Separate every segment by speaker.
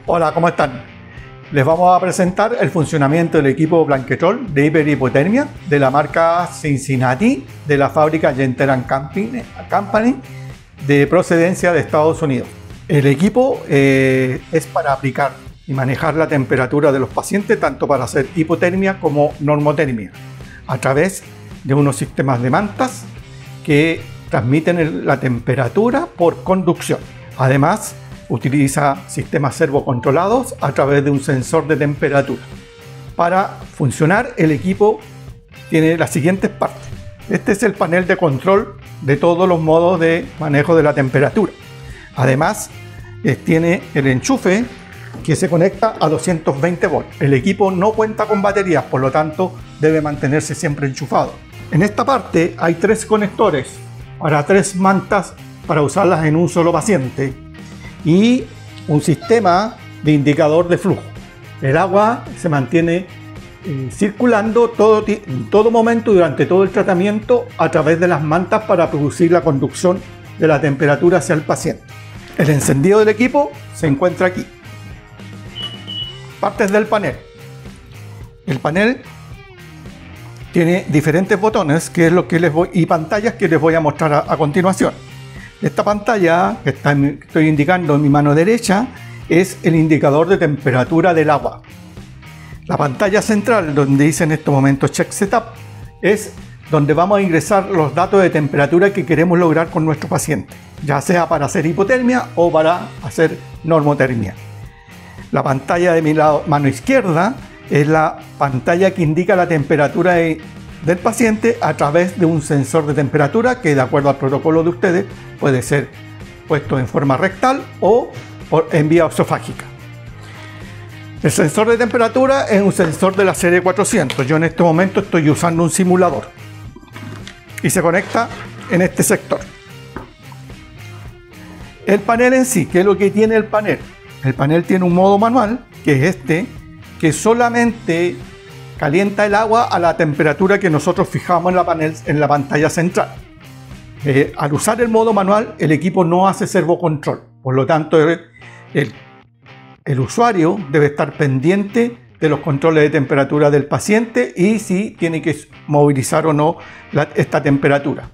Speaker 1: Hola, ¿cómo están? Les vamos a presentar el funcionamiento del equipo Blanquetrol de hiperhipotermia de la marca Cincinnati de la fábrica Genter Company de procedencia de Estados Unidos. El equipo es para aplicar y manejar la temperatura de los pacientes tanto para hacer hipotermia como normotermia a través de unos sistemas de mantas que transmiten la temperatura por conducción. Además, utiliza sistemas servocontrolados a través de un sensor de temperatura. Para funcionar, el equipo tiene las siguientes partes. Este es el panel de control de todos los modos de manejo de la temperatura. Además, tiene el enchufe que se conecta a 220 volts. El equipo no cuenta con baterías, por lo tanto, debe mantenerse siempre enchufado. En esta parte hay 3 conectores para 3 mantas para usarlas en un solo paciente y un sistema de indicador de flujo. El agua se mantiene circulando en todo momento durante todo el tratamiento a través de las mantas para producir la conducción de la temperatura hacia el paciente. El encendido del equipo se encuentra aquí. Partes del panel. El panel tiene diferentes botones y pantallas que les voy a mostrar a continuación. Esta pantalla que estoy indicando en mi mano derecha es el indicador de temperatura del agua. La pantalla central, donde dice en este momento Check Setup, es donde vamos a ingresar los datos de temperatura que queremos lograr con nuestro paciente, ya sea para hacer hipotermia o para hacer normotermia. La pantalla de mi mano izquierda es la pantalla que indica la temperatura del paciente a través de un sensor de temperatura que, de acuerdo al protocolo de ustedes, puede ser puesto en forma rectal o en vía esofágica. El sensor de temperatura es un sensor de la serie 400. Yo en este momento estoy usando un simulador y se conecta en este sector. El panel en sí, ¿qué es lo que tiene el panel? El panel tiene un modo manual, que es este, que solamente calienta el agua a la temperatura que nosotros fijamos en la pantalla central. Al usar el modo manual, el equipo no hace servocontrol. Por lo tanto, el usuario debe estar pendiente de los controles de temperatura del paciente y si tiene que movilizar o no esta temperatura.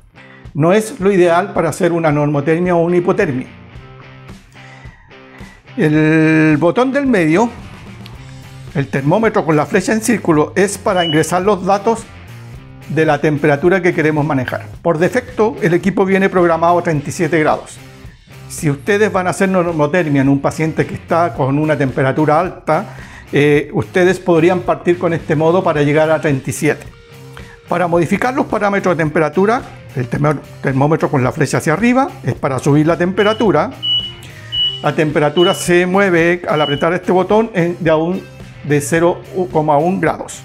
Speaker 1: No es lo ideal para hacer una normotermia o una hipotermia. El botón del medio, el termómetro con la flecha en círculo, es para ingresar los datos de la temperatura que queremos manejar. Por defecto, el equipo viene programado a 37 grados. Si ustedes van a hacer normotermia en un paciente que está con una temperatura alta, ustedes podrían partir con este modo para llegar a 37. Para modificar los parámetros de temperatura, el termómetro con la flecha hacia arriba es para subir la temperatura. La temperatura se mueve al apretar este botón de 0,1 grados.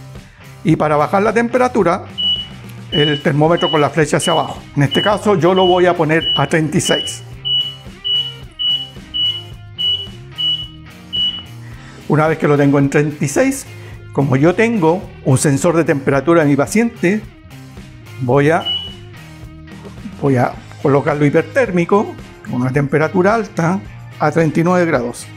Speaker 1: Y para bajar la temperatura, el termómetro con la flecha hacia abajo. En este caso yo lo voy a poner a 36. Una vez que lo tengo en 36, como yo tengo un sensor de temperatura en mi paciente, voy a colocarlo hipertérmico, con una temperatura alta, a 39 grados.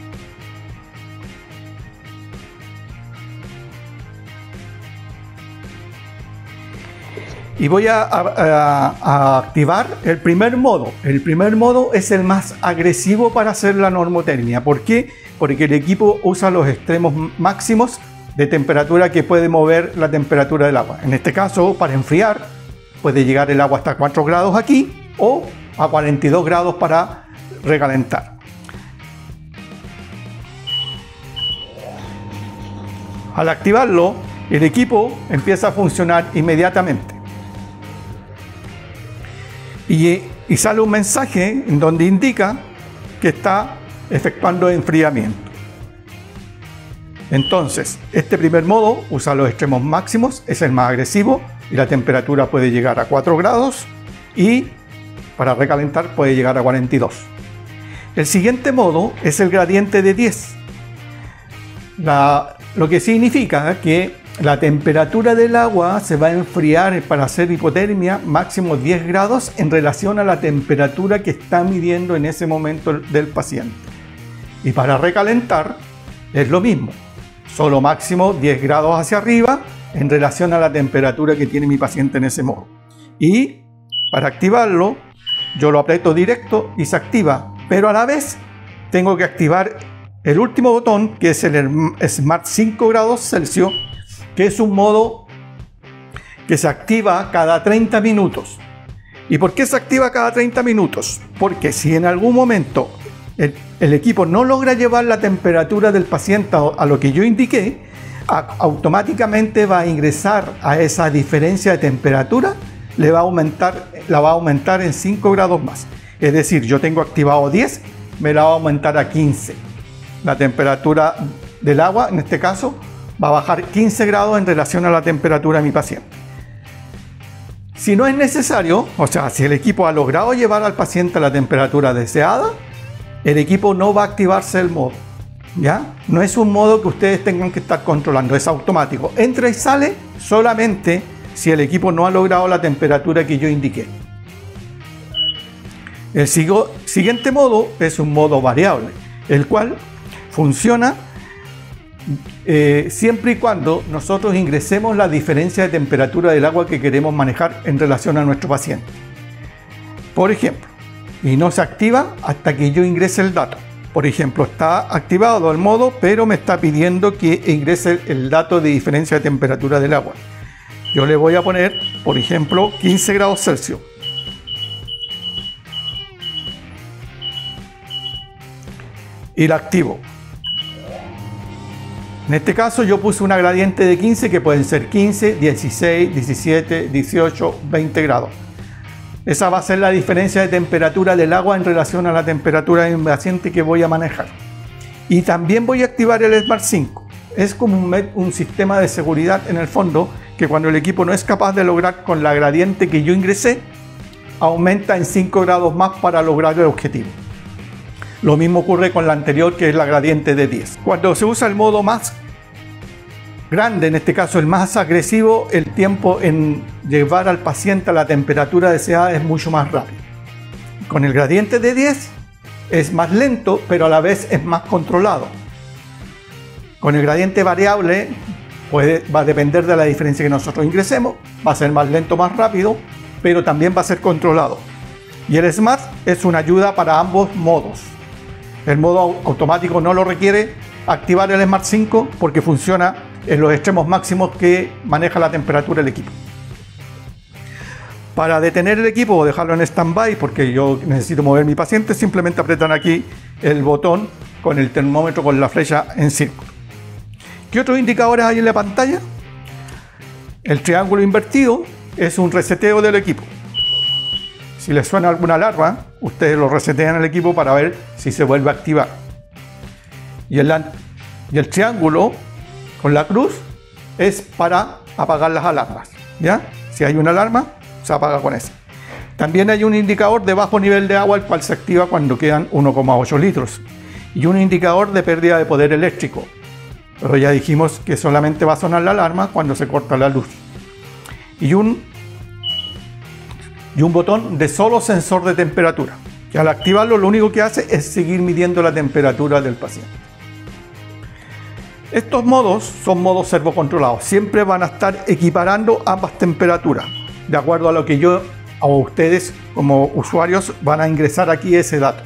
Speaker 1: Y voy a activar el primer modo. El primer modo es el más agresivo para hacer la normotermia. ¿Por qué? Porque el equipo usa los extremos máximos de temperatura que puede mover la temperatura del agua. En este caso, para enfriar, puede llegar el agua hasta 4 grados aquí o a 42 grados para recalentar. Al activarlo, el equipo empieza a funcionar inmediatamente. Y sale un mensaje en donde indica que está efectuando enfriamiento. Entonces, este primer modo usa los extremos máximos, es el más agresivo y la temperatura puede llegar a 4 grados y para recalentar puede llegar a 42. El siguiente modo es el gradiente de 10. Lo que significa que la temperatura del agua se va a enfriar para hacer hipotermia máximo 10 grados en relación a la temperatura que está midiendo en ese momento del paciente. Y para recalentar es lo mismo, solo máximo 10 grados hacia arriba en relación a la temperatura que tiene mi paciente en ese modo. Y para activarlo, yo lo aprieto directo y se activa, pero a la vez tengo que activar el último botón, que es el Smart 5 grados Celsius, que es un modo que se activa cada 30 minutos. ¿Y por qué se activa cada 30 minutos? Porque si en algún momento el equipo no logra llevar la temperatura del paciente a lo que yo indiqué, automáticamente va a ingresar a esa diferencia de temperatura, la va a aumentar en 5 grados más. Es decir, yo tengo activado 10, me la va a aumentar a 15. La temperatura del agua, en este caso, va a bajar 15 grados en relación a la temperatura de mi paciente. Si no es necesario, o sea, si el equipo ha logrado llevar al paciente a la temperatura deseada, el equipo no va a activarse el modo. ¿Ya? No es un modo que ustedes tengan que estar controlando, es automático. Entra y sale solamente si el equipo no ha logrado la temperatura que yo indiqué. El siguiente modo es un modo variable, el cual funciona siempre y cuando nosotros ingresemos la diferencia de temperatura del agua que queremos manejar en relación a nuestro paciente. Por ejemplo, y no se activa hasta que yo ingrese el dato. Por ejemplo, está activado el modo, pero me está pidiendo que ingrese el dato de diferencia de temperatura del agua. Yo le voy a poner, por ejemplo, 15 grados Celsius. Y la activo. En este caso yo puse una gradiente de 15 que pueden ser 15, 16, 17, 18, 20 grados. Esa va a ser la diferencia de temperatura del agua en relación a la temperatura del paciente que voy a manejar. Y también voy a activar el Smart 5. Es como un sistema de seguridad en el fondo que cuando el equipo no es capaz de lograr con la gradiente que yo ingresé, aumenta en 5 grados más para lograr el objetivo. Lo mismo ocurre con la anterior, que es la gradiente de 10. Cuando se usa el modo más grande, en este caso el más agresivo, el tiempo en llevar al paciente a la temperatura deseada es mucho más rápido. Con el gradiente de 10 es más lento, pero a la vez es más controlado. Con el gradiente variable va a depender de la diferencia que nosotros ingresemos, va a ser más lento, más rápido, pero también va a ser controlado. Y el Smart es una ayuda para ambos modos. El modo automático no lo requiere activar el Smart 5 porque funciona en los extremos máximos que maneja la temperatura del equipo. Para detener el equipo o dejarlo en stand-by, porque yo necesito mover mi paciente, simplemente apretan aquí el botón con el termómetro con la flecha en círculo. ¿Qué otros indicadores hay en la pantalla? El triángulo invertido es un reseteo del equipo. Si les suena alguna alarma, ustedes lo resetean el equipo para ver si se vuelve a activar. Y el triángulo con la cruz es para apagar las alarmas. ¿Ya? Si hay una alarma, se apaga con esa. También hay un indicador de bajo nivel de agua, el cual se activa cuando quedan 1,8 litros. Y un indicador de pérdida de poder eléctrico. Pero ya dijimos que solamente va a sonar la alarma cuando se corta la luz. Y un botón de solo sensor de temperatura, que al activarlo lo único que hace es seguir midiendo la temperatura del paciente. Estos modos son modos servocontrolados, siempre van a estar equiparando ambas temperaturas, de acuerdo a lo que yo o ustedes como usuarios van a ingresar aquí ese dato,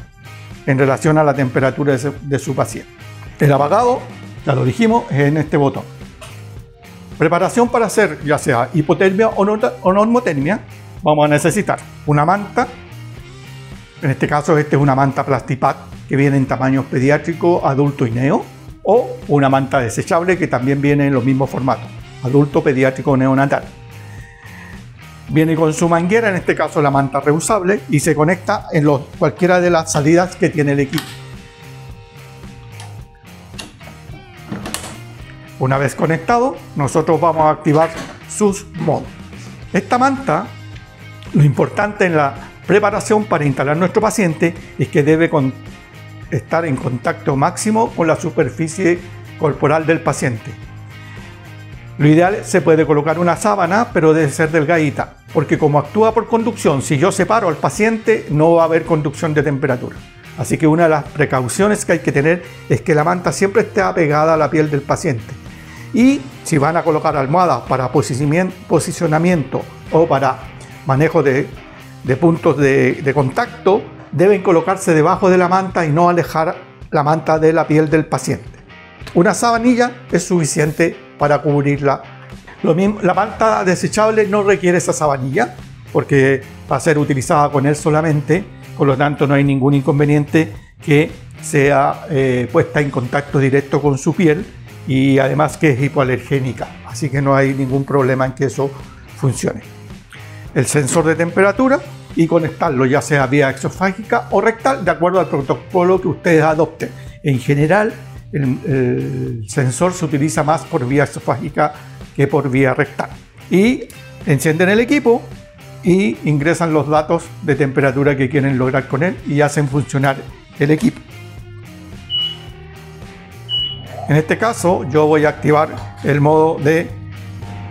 Speaker 1: en relación a la temperatura de su paciente. El apagado, ya lo dijimos, es en este botón. Preparación para hacer ya sea hipotermia o normotermia. Vamos a necesitar una manta, en este caso esta es una manta Plastipack que viene en tamaños pediátrico, adulto y neo, o una manta desechable que también viene en los mismos formatos, adulto, pediátrico, neonatal. Viene con su manguera, en este caso la manta reusable, y se conecta en cualquiera de las salidas que tiene el equipo. Una vez conectado, nosotros vamos a activar sus modos. Esta manta, lo importante en la preparación para instalar nuestro paciente es que debe estar en contacto máximo con la superficie corporal del paciente. Lo ideal se puede colocar una sábana, pero debe ser delgadita, porque como actúa por conducción, si yo separo al paciente no va a haber conducción de temperatura. Así que una de las precauciones que hay que tener es que la manta siempre esté apegada a la piel del paciente. Y si van a colocar almohadas para posicionamiento o para manejo de puntos de contacto, deben colocarse debajo de la manta y no alejar la manta de la piel del paciente. Una sabanilla es suficiente para cubrirla. Lo mismo, la manta desechable no requiere esa sabanilla porque va a ser utilizada con él solamente, por lo tanto no hay ningún inconveniente que sea puesta en contacto directo con su piel, y además que es hipoalergénica, así que no hay ningún problema en que eso funcione. El sensor de temperatura y conectarlo ya sea vía exofágica o rectal de acuerdo al protocolo que ustedes adopten. En general el sensor se utiliza más por vía exofágica que por vía rectal. Y encienden el equipo y ingresan los datos de temperatura que quieren lograr con él y hacen funcionar el equipo. En este caso yo voy a activar el modo de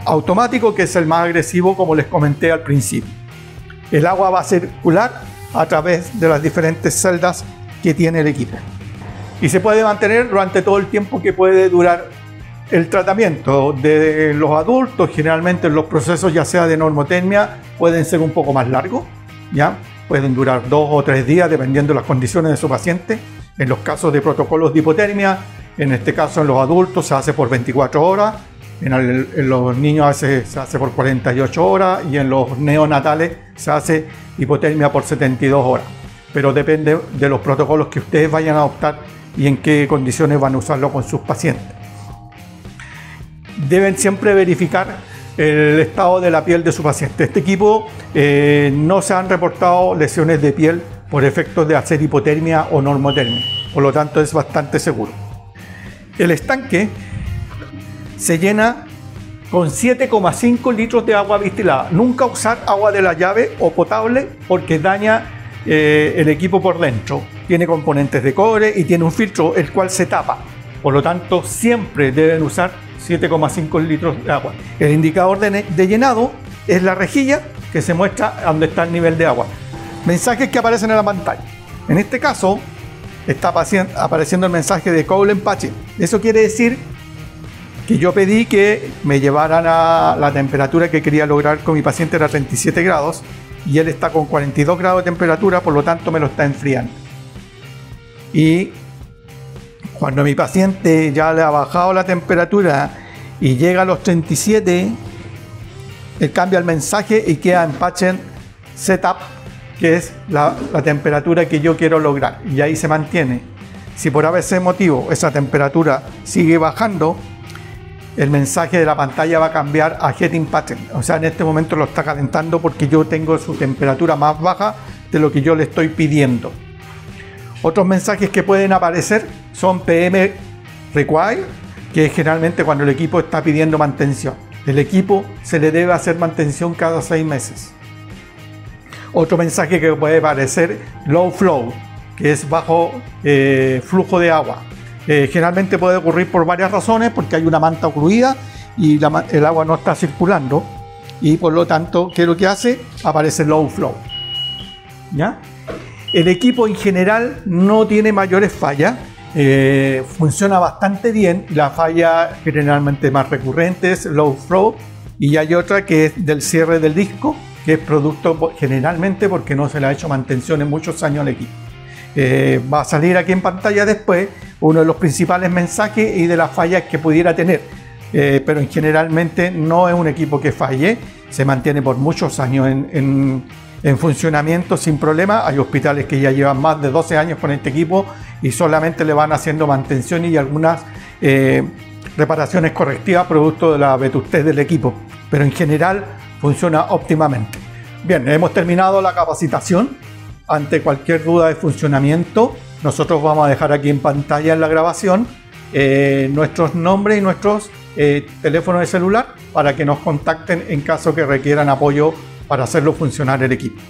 Speaker 1: automático, que es el más agresivo, como les comenté al principio. El agua va a circular a través de las diferentes celdas que tiene el equipo y se puede mantener durante todo el tiempo que puede durar el tratamiento. De los adultos, generalmente los procesos ya sea de normotermia pueden ser un poco más largos, ya pueden durar 2 o 3 días dependiendo de las condiciones de su paciente. En los casos de protocolos de hipotermia, en este caso en los adultos se hace por 24 horas, en los niños a veces se hace por 48 horas y en los neonatales se hace hipotermia por 72 horas. Pero depende de los protocolos que ustedes vayan a adoptar y en qué condiciones van a usarlo con sus pacientes. Deben siempre verificar el estado de la piel de su paciente. Este equipo no se han reportado lesiones de piel por efectos de hacer hipotermia o normotermia, por lo tanto es bastante seguro. El estanque se llena con 7,5 litros de agua destilada. Nunca usar agua de la llave o potable porque daña el equipo por dentro. Tiene componentes de cobre y tiene un filtro el cual se tapa. Por lo tanto, siempre deben usar 7,5 litros de agua. El indicador de llenado es la rejilla que se muestra donde está el nivel de agua. Mensajes que aparecen en la pantalla. En este caso, está apareciendo el mensaje de Cold Empatching. Eso quiere decir que yo pedí que me llevaran a la temperatura que quería lograr con mi paciente, era 37 grados, y él está con 42 grados de temperatura, por lo tanto me lo está enfriando. Y cuando mi paciente ya le ha bajado la temperatura y llega a los 37, él cambia el mensaje y queda en Patient Setup, que es la temperatura que yo quiero lograr, y ahí se mantiene. Si por ese motivo esa temperatura sigue bajando, el mensaje de la pantalla va a cambiar a Heating Pattern, o sea, en este momento lo está calentando porque yo tengo su temperatura más baja de lo que yo le estoy pidiendo. Otros mensajes que pueden aparecer son PM Require, que es generalmente cuando el equipo está pidiendo mantención. El equipo se le debe hacer mantención cada 6 meses. Otro mensaje que puede aparecer, Low Flow, que es bajo flujo de agua. Generalmente puede ocurrir por varias razones, porque hay una manta ocluida y el agua no está circulando, y por lo tanto, ¿qué es lo que hace? Aparece Low Flow. ¿Ya? El equipo en general no tiene mayores fallas, funciona bastante bien. La falla generalmente más recurrente es Low Flow, y hay otra que es del cierre del disco, que es producto generalmente porque no se le ha hecho mantención en muchos años al equipo. Va a salir aquí en pantalla después uno de los principales mensajes y de las fallas que pudiera tener, pero generalmente no es un equipo que falle, se mantiene por muchos años en funcionamiento sin problema. Hay hospitales que ya llevan más de 12 años con este equipo y solamente le van haciendo mantención y algunas reparaciones correctivas producto de la vetustez del equipo, pero en general funciona óptimamente. Bien, hemos terminado la capacitación. Ante cualquier duda de funcionamiento, nosotros vamos a dejar aquí en pantalla en la grabación nuestros nombres y nuestros teléfonos de celular para que nos contacten en caso que requieran apoyo para hacerlo funcionar el equipo.